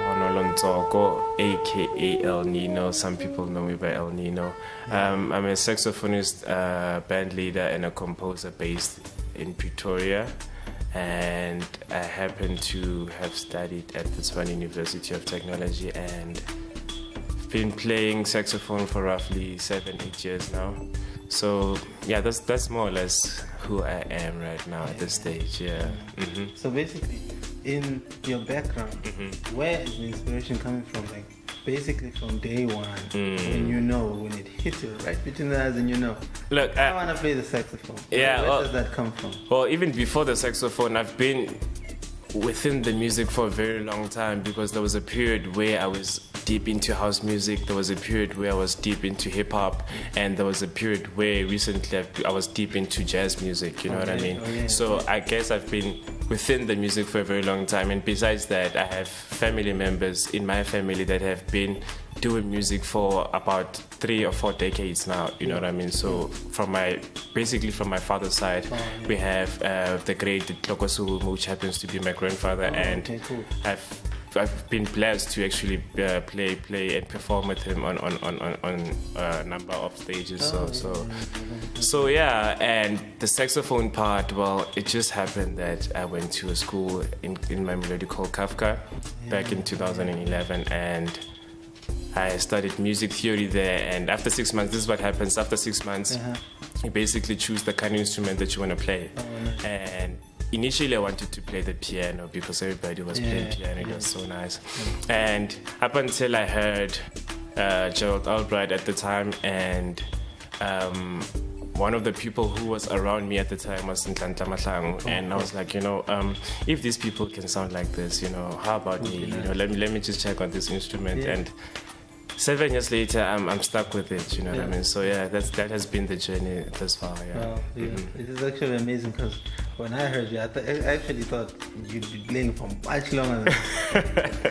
Lonzoko, aka Elnino. Some people know me by Elnino. I'm a saxophonist, band leader, and a composer based in Pretoria. And I happen to have studied at the Tshwane University of Technology and been playing saxophone for roughly 7-8 years now. So yeah, that's more or less who I am right now at this stage. Yeah. Mm-hmm. So basically, in your background, where is the inspiration coming from? Like basically from day one, when it hits you right between the eyes, and Look, I want to play the saxophone. Yeah. Where does that come from? Well, even before the saxophone, I've been within the music for a very long time, because there was a period where I was deep into house music, there was a period where I was deep into hip hop, and there was a period where recently I was deep into jazz music, you know what I mean? So I guess I've been within the music for a very long time, and besides that, I have family members in my family that have been doing music for about 3 or 4 decades now, you know what I mean? So from my father's side, we have the great Tlokosu, which happens to be my grandfather, and I've been blessed to actually play and perform with him on a number of stages. So yeah, and the saxophone part, well, it just happened that I went to a school in Mamelodi called Kafka back in 2011, and I studied music theory there. And after 6 months, this is what happens. After 6 months, you basically choose the kind of instrument that you want to play. And initially, I wanted to play the piano because everybody was playing piano. It was so nice. And up until I heard Gerald Albright at the time, and one of the people who was around me at the time was Nhlanhla Mahlangu, and I was like, if these people can sound like this, how about me? Let me just check on this instrument. And 7 years later, I'm stuck with it, you know what I mean? So yeah, that has been the journey thus far. Wow, It is actually amazing, because when I heard you, I actually thought you'd be playing for much longer than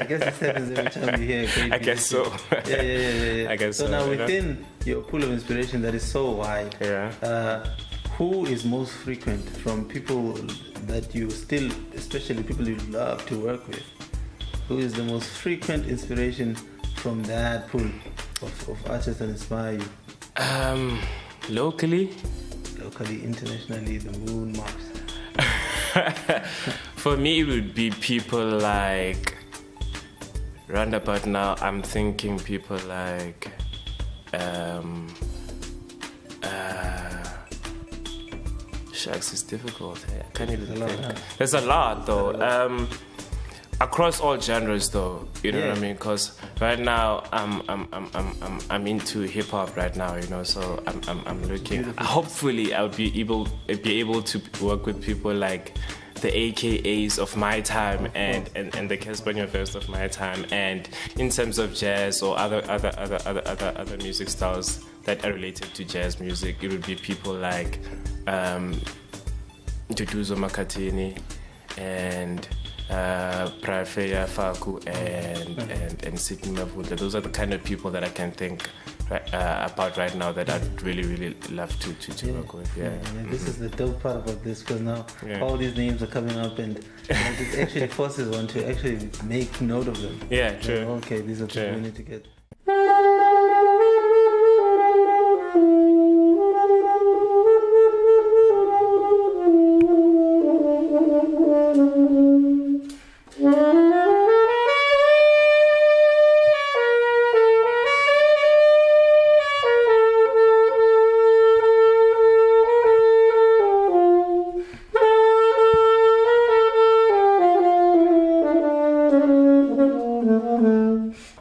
I guess this happens every time you hear a great I guess so. Yeah. I guess so. So now within your pool of inspiration that is so wide, who is most frequent from people that you still, especially people you love to work with? Who is the most frequent inspiration from that pool of artists that inspire you? Locally, internationally, the moon marks. For me, it would be people like, roundabout now, I'm thinking people like, shucks, it's difficult. I can't even think. There's a lot though. Across all genres, though, you know what I mean? Because right now I'm into hip hop right now, So I'm looking. Hopefully, I'll be able to work with people like the AKAs of my time and the Casper Nyovest of my time. And in terms of jazz or other music styles that are related to jazz music, it would be people like Duduzo Makatini and Prafeya Faku and Sidney Mavunda. Those are the kind of people that I can think about right now that I'd really love to work with. This is the dope part about this, because now all these names are coming up, and it actually forces one to actually make note of them. Yeah, true. Okay, these are people we need to get.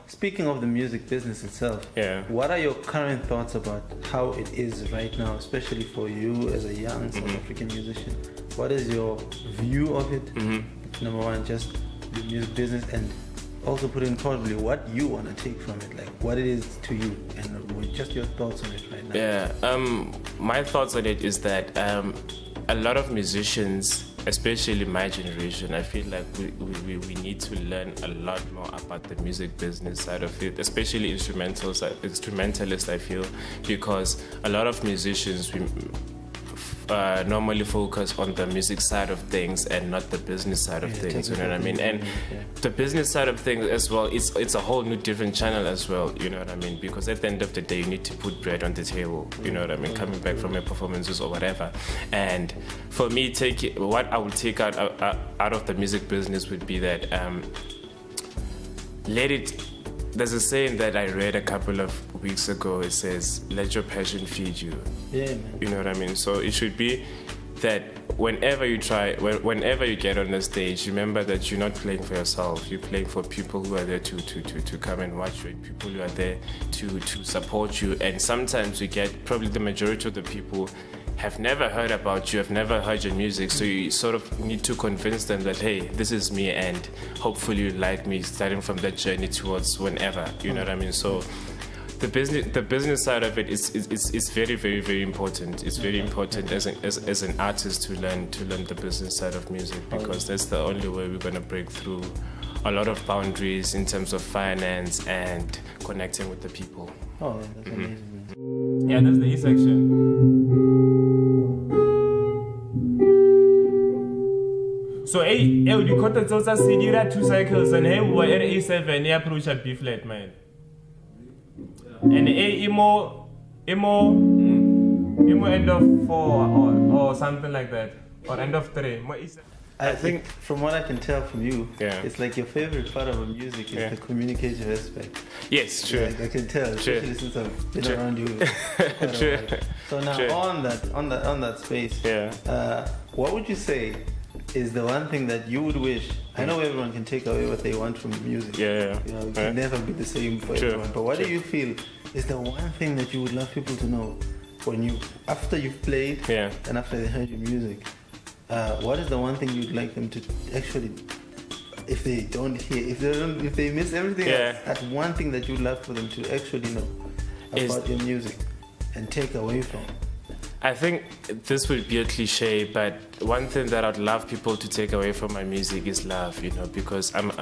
Speaking of the music business itself, what are your current thoughts about how it is right now, especially for you as a young South African musician? What is your view of it? Number one, just the music business, and also put in probably what you want to take from it, like what it is to you, and just your thoughts on it right now. My thoughts on it is that a lot of musicians, especially my generation, I feel like we need to learn a lot more about the music business side of it, especially instrumentalists, I feel, because a lot of musicians, normally focus on the music side of things and not the business side of things, you know what I mean? And the business side of things as well, it's a whole new different channel as well, you know what I mean? Because at the end of the day, you need to put bread on the table, you know what I mean? Coming back from your performances or whatever. And for me, what I would take out of the music business would be that there's a saying that I read a couple of weeks ago. It says, let your passion feed you. Yeah, man. You know what I mean? So it should be that whenever you get on the stage, remember that you're not playing for yourself. You're playing for people who are there to come and watch you, people who are there to support you. And sometimes you get, probably the majority of the people have never heard about you, have never heard your music, so you sort of need to convince them that, hey, this is me, and hopefully you like me, starting from that journey towards whenever, you know what I mean? So the business side of it is very, very, very important. It's very important as an artist to learn the business side of music, because that's the only way we're going to break through a lot of boundaries in terms of finance and connecting with the people. Oh, yeah, that's amazing. Yeah, that's the E section. So, hey, the content is also CD, 2 cycles, and hey, we were at A7, yeah, approach at B flat, man. And emo end of 4 or something like that, or end of 3. I think from what I can tell from you, yeah, it's like your favorite part of the music is the communicative aspect. Yes, true. Like I can tell, especially since I've been around you. True. So now on that space, what would you say is the one thing that you would wish? I know everyone can take away what they want from music. Yeah. You know, it can never be the same for everyone. But what do you feel is the one thing that you would love people to know after you've played and after they heard your music? What is the one thing you'd like them to actually, if they miss everything else, that one thing that you'd love for them to actually know about your music and take away from? I think this would be a cliche, but one thing that I'd love people to take away from my music is love, you know, because I'm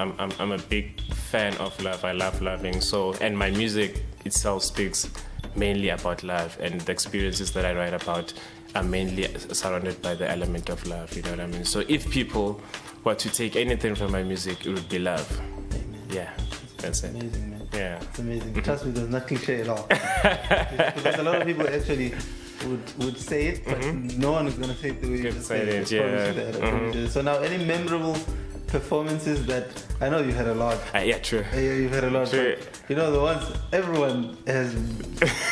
a big fan of love. I love loving, and my music itself speaks mainly about love, and the experiences that I write about are mainly surrounded by the element of love, you know what I mean? So if people were to take anything from my music, it would be love. Amen. Yeah, that's it. Amazing, man. Yeah. It's amazing. Trust me, there's not cliche at all. Because a lot of people actually would say it, but no one is going to say it the way you just say it. Yeah. So now, any memorable performances that, I know you had a lot. Yeah, true. You've had a lot. True. You know, the ones, everyone has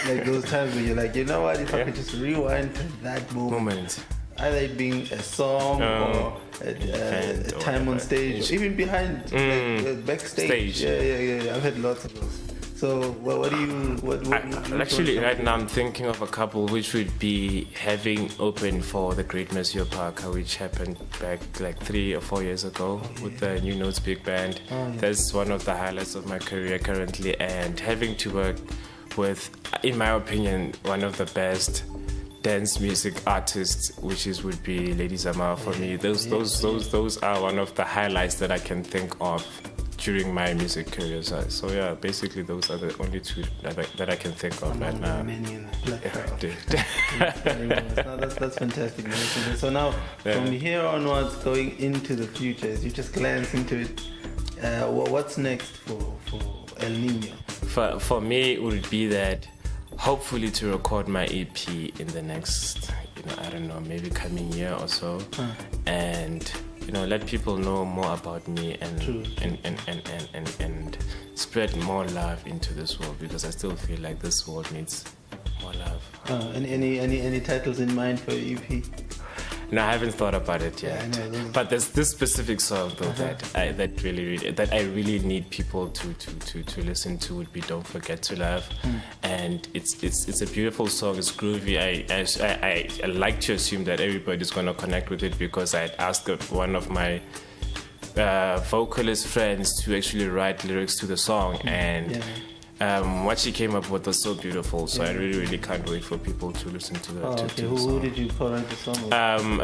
like those times where you're like, you know what, if I could just rewind to that moment. Either it being a song or a time on stage, or even behind, backstage. Stage. Yeah. I've had lots of those. So, what do you... Actually, right now I'm thinking of a couple, which would be having opened for the Great Monsieur Park, which happened back like 3 or 4 years ago with the New Notes Big Band. That's one of the highlights of my career currently, and having to work with, in my opinion, one of the best dance music artists, would be Lady Zamar for me. Those are one of the highlights that I can think of during my music career. So yeah, basically those are the only two that I can think of right now. Many in that's fantastic, man. So now, from here onwards, going into the future, as you just glance into it, what's next for Elnino? For me, it would be that hopefully to record my EP in the next, I don't know, maybe coming year or so, and let people know more about me and spread more love into this world, because I still feel like this world needs more love. Any titles in mind for your EP? No, I haven't thought about it yet. Yeah, I know. But there's this specific song though that I really need people to listen to would be "Don't Forget to Love," and it's a beautiful song. It's groovy. I like to assume that everybody's gonna connect with it, because I asked one of my vocalist friends to actually write lyrics to the song, and what she came up with was so beautiful. So I really can't wait for people to listen to that. Who did you co-write the song with?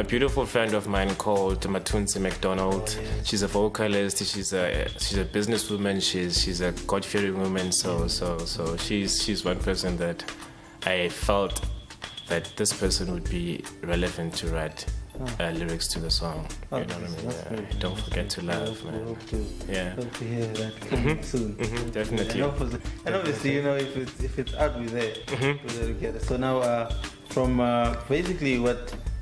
A beautiful friend of mine called Matunzi McDonald. She's a vocalist. She's a businesswoman. She's a God-fearing woman. So she's one person that I felt that this person would be relevant to write lyrics to the song. Oh, you know what I mean? Don't forget to laugh, man. Hope to hear that soon. Definitely. And obviously, you know, if it's out, we're there. We're there together. So now, from basically,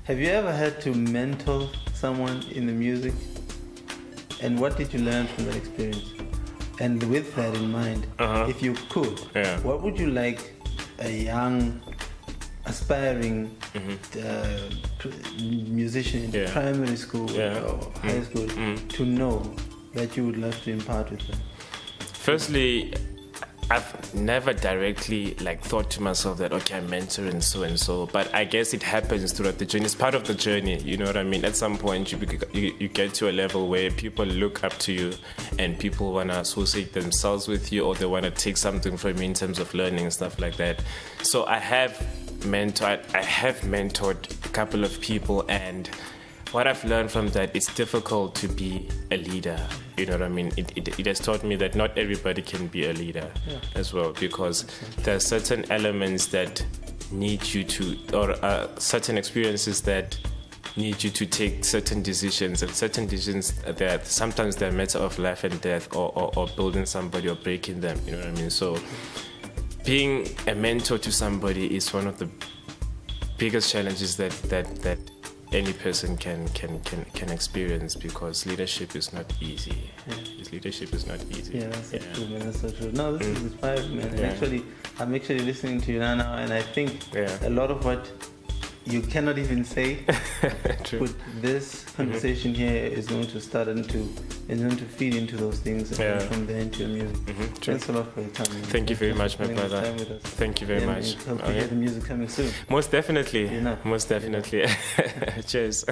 have you ever had to mentor someone in the music? And what did you learn from that experience? And with that in mind, if you could, what would you like a young, aspiring musician in primary school or high school to know that you would love to impart with them? Firstly, I've never directly thought to myself that, okay, I'm mentoring so and so, but I guess it happens throughout the journey. It's part of the journey, you know what I mean? At some point, you get to a level where people look up to you and people want to associate themselves with you, or they want to take something from you in terms of learning and stuff like that. So I have mentored a couple of people, and what I've learned from that, it's difficult to be a leader. You know what I mean? It has taught me that not everybody can be a leader as well, because there are certain elements that need you to, or certain experiences that need you to take certain decisions, and certain decisions that sometimes they're a matter of life and death, or building somebody or breaking them. You know what I mean? So being a mentor to somebody is one of the biggest challenges that any person can experience, because leadership is not easy. Leadership is not easy. Yeah, that's so true, man. That's so true. No, this is inspiring, man. And I'm actually listening to you now, and I think a lot of what you cannot even say, but this conversation here is going to start is going to feed into those things, and from there into your music. Thanks a lot for your time. Man. Thank you very much, my brother. Thank you very much. Hope to hear the music coming soon. Most definitely. Most definitely. Cheers.